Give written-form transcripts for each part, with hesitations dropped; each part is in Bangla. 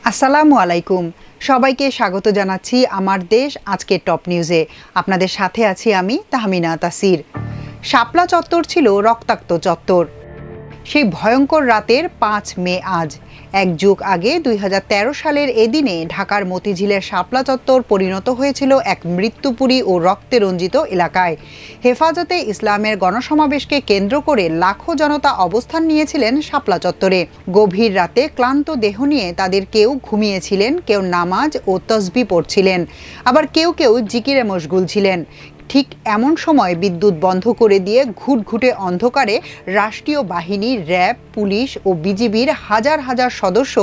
আসসালামু আলাইকুম। সবাইকে স্বাগত জানাচ্ছি আমার দেশ আজকের টপ নিউজে। আপনাদের সাথে আছি আমি তাহমিনা তাসির। শাপলা চত্বর ছিল রক্তাক্ত চত্বর। সেই ভয়ঙ্কর রাতের ৫ মে আজ। এক যুগ আগে ২০১৩ সালের এদিনে ঢাকার মতিঝিলের শাপলা চত্বর পরিণত হয়েছিল এক মৃত্যুপুরী ও রক্তে রঞ্জিত এলাকায়। হেফাজতে ইসলামের গণসমাবেশকে কেন্দ্র করে লাখো জনতা অবস্থান নিয়েছিলেন শাপলা চত্বরে। গভীর রাতে ক্লান্ত দেহ নিয়ে তাদের কেউ ঘুমিয়েছিলেন, কেউ নামাজ ও তসবিহ পড়ছিলেন, আবার কেউ কেউ জিকিরে মশগুল ছিলেন। ঠিক এমন সময় বিদ্যুৎ বন্ধ করে দিয়ে ঘুটঘুটে অন্ধকারে রাষ্ট্রীয় বাহিনী, র্যাব, পুলিশ ও বিজিবির হাজার হাজার সদস্য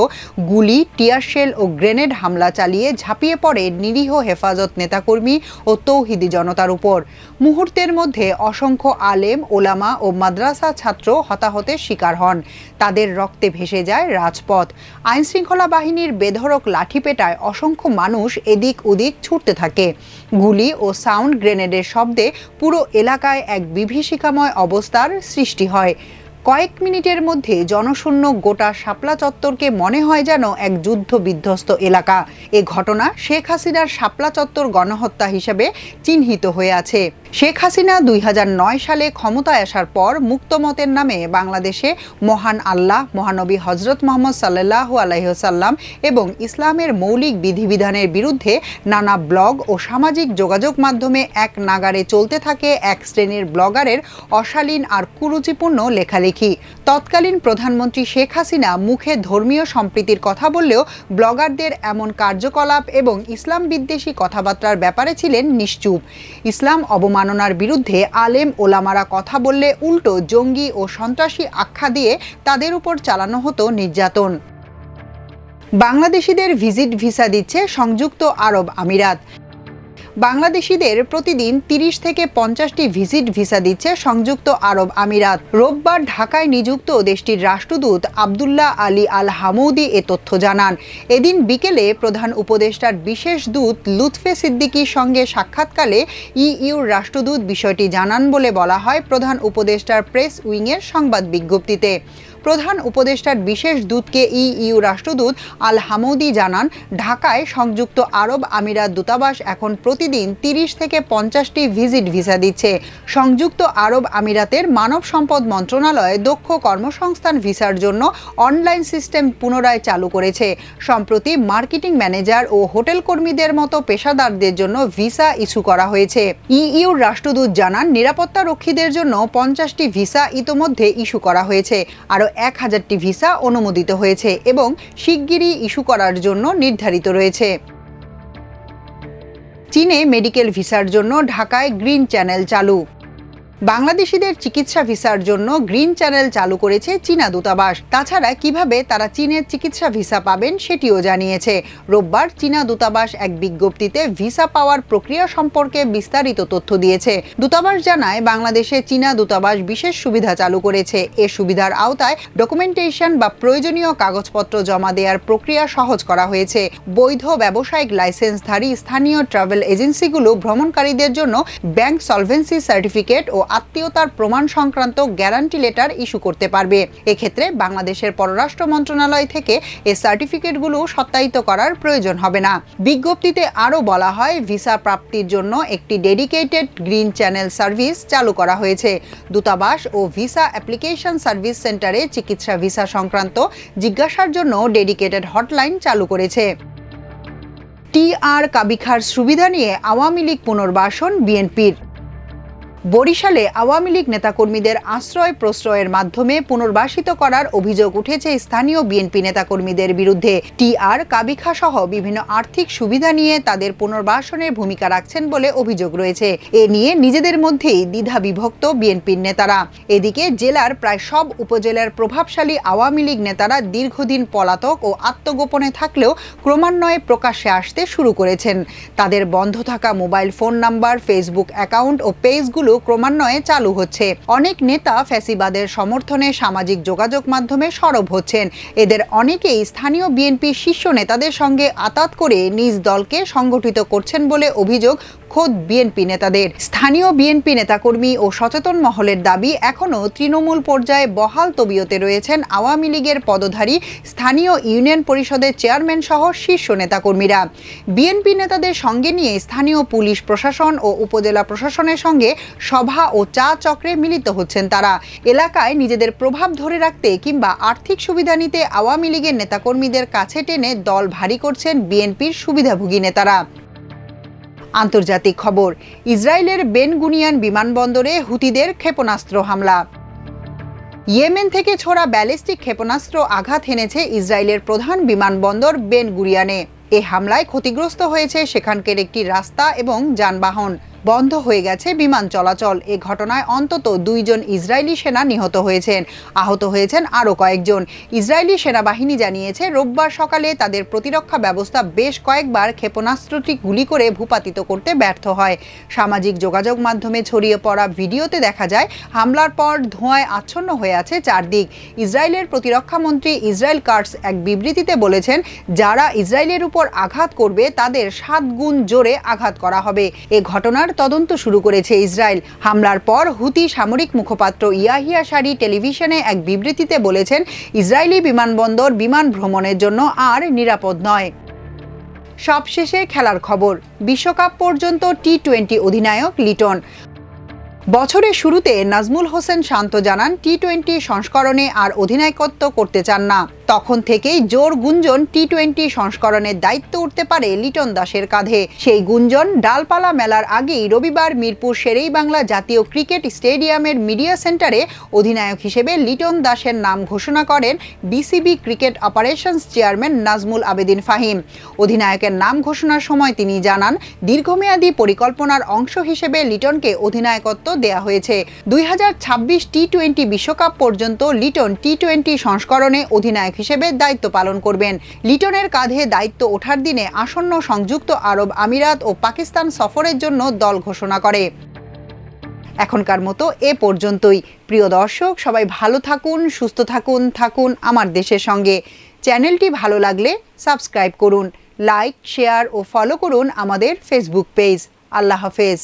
গুলি, টিয়ারশেল ও গ্রেনেড হামলা চালিয়ে ঝাঁপিয়ে পড়ে নিরীহ হেফাজত নেতাকর্মী ও তৌহিদি জনতার উপর। মুহূর্তের মধ্যে অসংখ্য আলেম, ওলামা ও মাদ্রাসা ছাত্র হতাহতের শিকার হন। তাদের রক্তে ভেসে যায় রাজপথ। আইনশৃঙ্খলা বাহিনীর বেধড়ক লাঠিপেটায় অসংখ্য মানুষ এদিক ওদিক ছুটতে থাকে। গুলি ও সাউন্ড গ্রেনেডের শব্দে পুরো এলাকায় এক বিভীষিকাময় অবস্থার সৃষ্টি হয়। কয়েক মিনিটের মধ্যে জনশূন্য গোটা শাপলা চত্বরকে মনে হয় যেন এক যুদ্ধ বিধ্বস্ত এলাকা। এ ঘটনা শেখ হাসিনার শাপলা চত্বর গণহত্যা হিসেবে চিহ্নিত হয়ে আছে। শেখ হাসিনা ২০০৯ সালে ক্ষমতায় আসার পর মুক্তমতের নামে বাংলাদেশে মহান আল্লাহ, মহানবী হজরত মোহাম্মদ সাল্লাল্লাহু আলাইহি ওয়াসাল্লাম এবং ইসলামের মৌলিক বিধিবিধানের বিরুদ্ধে নানা ব্লগ ও সামাজিক যোগাযোগ মাধ্যমে এক নাগাড়ে চলতে থাকে এক শ্রেণীর ব্লগারের অশালীন আর কুরুচিপূর্ণ লেখালেখি। তৎকালীন প্রধানমন্ত্রী শেখ হাসিনা মুখে ধর্মীয় সম্প্রীতির কথা বললেও ব্লগারদের এমন কার্যকলাপ এবং ইসলাম বিদ্বেষী কথাবার্তার ব্যাপারে ছিলেন নিশ্চুপ। ইসলাম অবমাননার বিরুদ্ধে আলেম ওলামারা কথা বললে উল্টো জঙ্গি ও সন্ত্রাসী আখ্যা দিয়ে তাদের উপর চালানো হতো নির্যাতন। বাংলাদেশিদের ভিজিট ভিসা দিচ্ছে সংযুক্ত আরব আমিরাত। বাংলাদেশিদের প্রতিদিন ৩০ থেকে ৫০টি ভিজিট ভিসা দিচ্ছে সংযুক্ত আরব আমিরাত। রোববার ঢাকায় নিযুক্ত দেশটির রাষ্ট্রদূত আবদুল্লাহ আলী আল হামৌদি এ তথ্য জানান। এদিন বিকেলে প্রধান উপদেষ্টার বিশেষ দূত লুৎফে সিদ্দিকীর সঙ্গে সাক্ষাৎকালে ইইউর রাষ্ট্রদূত বিষয়টি জানান বলে বলা হয় প্রধান উপদেষ্টার প্রেস উইংয়ের সংবাদ বিজ্ঞপ্তিতে। প্রধান উপদেষ্টার বিশেষ দূতকে ইইউ রাষ্ট্রদূত আল হামৌদি জানান, ঢাকায় সংযুক্ত আরব আমিরাত দূতাবাস এখন প্রতিদিন ৩০ থেকে ৫০টি ভিজিট ভিসা দিচ্ছে। সংযুক্ত আরব আমিরাতের মানব সম্পদ মন্ত্রণালয় দক্ষ কর্মসংস্থান ভিসার জন্য অনলাইন সিস্টেম পুনরায় চালু করেছে। সম্প্রতি মার্কেটিং ম্যানেজার ও হোটেল কর্মীদের মতো পেশাদারদের জন্য ভিসা ইস্যু করা হয়েছে। ইইউর রাষ্ট্রদূত জানান, নিরাপত্তা রক্ষীদের জন্য ৫০টি ভিসা ইতোমধ্যে ইস্যু করা হয়েছে। আরও ১,০০০টি ভিসা অনুমোদিত হয়েছে এবং শিগগিরই ইস্যু করার জন্য নির্ধারিত রয়েছে। চীনে মেডিকেল ভিসার জন্য ঢাকায় গ্রিন চ্যানেল চালু। বাংলাদেশিদের চিকিৎসা ভিসার জন্য গ্রিন চ্যানেল চালু করেছে চীনা দূতাবাস। তাছাড়া কিভাবে তারা চীনের চিকিৎসা ভিসা পাবেন সেটিও জানিয়েছে। রোববার চীনা দূতাবাস এক বিজ্ঞপ্তিতে ভিসা পাওয়ার প্রক্রিয়া সম্পর্কে বিস্তারিত তথ্য দিয়েছে। দূতাবাস জানায়, বাংলাদেশে চীনা দূতাবাস বিশেষ সুবিধা চালু করেছে। এ সুবিধার আওতায় ডকুমেন্টেশন বা প্রয়োজনীয় কাগজপত্র জমা দেওয়ার প্রক্রিয়া সহজ করা হয়েছে। বৈধ ব্যবসায়িক লাইসেন্সধারী স্থানীয় ট্রাভেল এজেন্সিগুলো ভ্রমণকারীদের জন্য ব্যাংক সলভেন্সি সার্টিফিকেট ও আত্মীয়তার প্রমাণ সংক্রান্ত গ্যারান্টি লেটার ইস্যু করতে পারবে। এক্ষেত্রে বাংলাদেশের পররাষ্ট্র মন্ত্রণালয় থেকে এই সার্টিফিকেটগুলো সত্যায়িত করার প্রয়োজন হবে না। বিজ্ঞপ্তিতে আরও বলা হয়, ভিসা প্রাপ্তির জন্য একটি ডেডিকেটেড গ্রিন চ্যানেল সার্ভিস চালু করা হয়েছে। দূতাবাস ও ভিসা অ্যাপ্লিকেশন সার্ভিস সেন্টারে চিকিৎসা ভিসা সংক্রান্ত জিজ্ঞাসার জন্য ডেডিকেটেড হটলাইন চালু করেছে। টিআর কাবিখার সুবিধা নিয়ে আওয়ামী লীগ পুনর্বাসন বিএনপির। বরিশালে আওয়ামী লীগ নেতাকর্মীদের আশ্রয় প্রশ্রয়ের মাধ্যমে পুনর্বাসিত করার অভিযোগ উঠেছে স্থানীয় বিএনপি নেতাকর্মীদের বিরুদ্ধে। টিআর কাবিখা সহ বিভিন্ন আর্থিক সুবিধা নিয়ে তাদের পুনর্বাসনের ভূমিকা রাখছেন বলে অভিযোগ রয়েছে। এ নিয়ে নিজেদের মধ্যেই দ্বিধা বিভক্ত বিএনপির নেতারা। এদিকে জেলার প্রায় সব উপজেলার প্রভাবশালী আওয়ামী লীগ নেতারা দীর্ঘদিন পলাতক ও আত্মগোপনে থাকলেও ক্রমান্বয়ে প্রকাশ্যে আসতে শুরু করেছেন। তাদের বন্ধ থাকা mobile phone number, Facebook account ও পেজগুলো ক্রমান্বয়ে চালু হচ্ছে। অনেক নেতা ফ্যাসিবাদের সমর্থনে সামাজিক যোগাযোগ মাধ্যমে সরব হচ্ছেন। এদের অনেকেই স্থানীয় বিএনপি শীর্ষ নেতাদের সঙ্গে আঁতাত করে নিজ দলকে সংগঠিত করছেন বলে অভিযোগ খোদ বিএনপি নেতাদের। স্থানীয় বিএনপি নেতাকর্মী ও সচেতন মহলের দাবি, এখনও তৃণমূল পর্যায়ে বহাল তবিয়তে রয়েছেন আওয়ামী লীগের পদধারী স্থানীয় ইউনিয়ন পরিষদের চেয়ারম্যান সহ শীর্ষ নেতাকর্মীরা। বিএনপি নেতাদের সঙ্গে নিয়ে স্থানীয় পুলিশ প্রশাসন ও উপজেলা প্রশাসনের সঙ্গে সভা ও চা চক্রে মিলিত হচ্ছেন তারা। এলাকায় নিজেদের প্রভাব ধরে রাখতে কিংবা আর্থিক সুবিধা নিতে আওয়ামী লীগের নেতাকর্মীদের কাছে টেনে দল ভারী করছেন বিএনপির সুবিধাভোগী নেতারা। আন্তর্জাতিক খবর, ইসরায়েলের বেন গুনিয়ান বিমানবন্দরে হুতিদের ক্ষেপণাস্ত্র হামলা। ইয়েমেন থেকে ছোড়া ব্যালিস্টিক ক্ষেপণাস্ত্র আঘাত হেনেছে ইসরায়েলের প্রধান বিমানবন্দর বেন গুরিয়ানে। এ হামলায় ক্ষতিগ্রস্ত হয়েছে সেখানকার একটি রাস্তা এবং যানবাহন। বন্ধ হয়ে গেছে বিমান চলাচল। এ ঘটনায় অন্তত 2 জন ইসরায়েলি সেনা নিহত হয়েছেন। আহত হয়েছেন আরও কয়েকজন। ইসরায়েলি সেনাবাহিনী জানিয়েছে, রোববার সকালে তাদের প্রতিরক্ষা ব্যবস্থা বেশ কয়েকবার ক্ষেপণাস্ত্রটি গুলি করে ভূপাতিত করতে ব্যর্থ হয়। সামাজিক যোগাযোগ মাধ্যমে ছড়িয়ে পড়া ভিডিওতে দেখা যায় হামলার পর ধোঁয়ায় আচ্ছন্ন হয়ে আছে চারদিক। ইসরায়েলের প্রতিরক্ষা মন্ত্রী ইসরায়েল কাটস এক বিবৃতিতে বলেছেন, যারা ইসরায়েলের উপর আঘাত করবে তাদের 7 গুণ জোরে আঘাত করা হবে। এ ঘটনার তদন্ত শুরু করেছে ইসরায়েল। হামলার পর হুতি সামরিক মুখপাত্র ইয়াহিয়া সারি টেলিভিশনে এক বিবৃতিতে বলেছেন, ইসরায়েলি বিমানবন্দর বিমান ভ্রমণের জন্য আর নিরাপদ নয়। সবশেষে খেলার খবর, বিশ্বকাপ পর্যন্ত টি-20 অধিনায়ক লিটন। বছরের শুরুতে নাজমুল হোসেন শান্ত জানান, টি-20 সংস্করণে আর অধিনায়কত্ব করতে চান না। তখন থেকেই জোর গুঞ্জন টি-20 সংস্করণের দায়িত্ব উঠতে পারে লিটন দাসের কাঁধে। সেই গুঞ্জন ডালপালা মেলার আগেই রবিবার মিরপুর শেরেইবাংলা জাতীয় ক্রিকেট স্টেডিয়ামের মিডিয়া সেন্টারে অধিনায়ক হিসেবে লিটন দাসের নাম ঘোষণা করেন BCB cricket operations chairman Nazmul Abedin Fahim. অধিনায়কের নাম ঘোষণার সময় তিনি জানান, দীর্ঘমেয়াদী পরিকল্পনার অংশ হিসেবে লিটনকে অধিনায়কত্ব দেয়া হয়েছে। 2026 টি-20 বিশ্বকাপ পর্যন্ত লিটন টি-20 সংস্করণে অধিনায়ক হিসেবে দায়িত্ব পালন করবেন। লিটনের কাঁধে দায়িত্ব ওঠার দিনে আসন্ন সংযুক্ত আরব আমিরাত ও পাকিস্তান সফরের জন্য দল ঘোষণা করে। এখনকার মতো এ পর্যন্তই। প্রিয় দর্শক, সবাই ভালো থাকুন, সুস্থ থাকুন আমার দেশের সঙ্গে। চ্যানেলটি ভালো লাগলে সাবস্ক্রাইব করুন, লাইক, শেয়ার ও ফলো করুন আমাদের ফেসবুক পেজ। আল্লাহ হাফেজ।